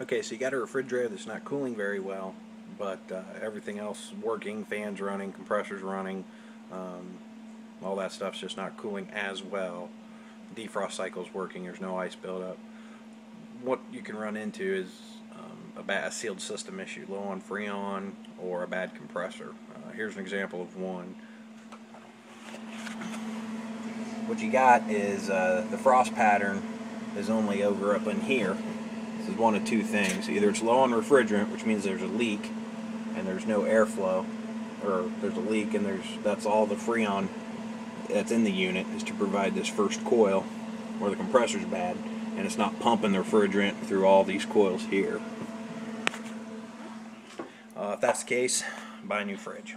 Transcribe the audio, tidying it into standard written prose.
Okay, so you got a refrigerator that's not cooling very well, but everything else working, fans running, compressors running, all that stuff's just not cooling as well. Defrost cycle's working, there's no ice buildup. What you can run into is a sealed system issue, low on Freon, or a bad compressor. Here's an example of one. What you got is the frost pattern is only over up in here. This is one of two things. Either it's low on refrigerant, which means there's a leak and there's no airflow, or there's a leak and that's all the Freon that's in the unit is to provide this first coil, or the compressor's bad and it's not pumping the refrigerant through all these coils here. If that's the case, buy a new fridge.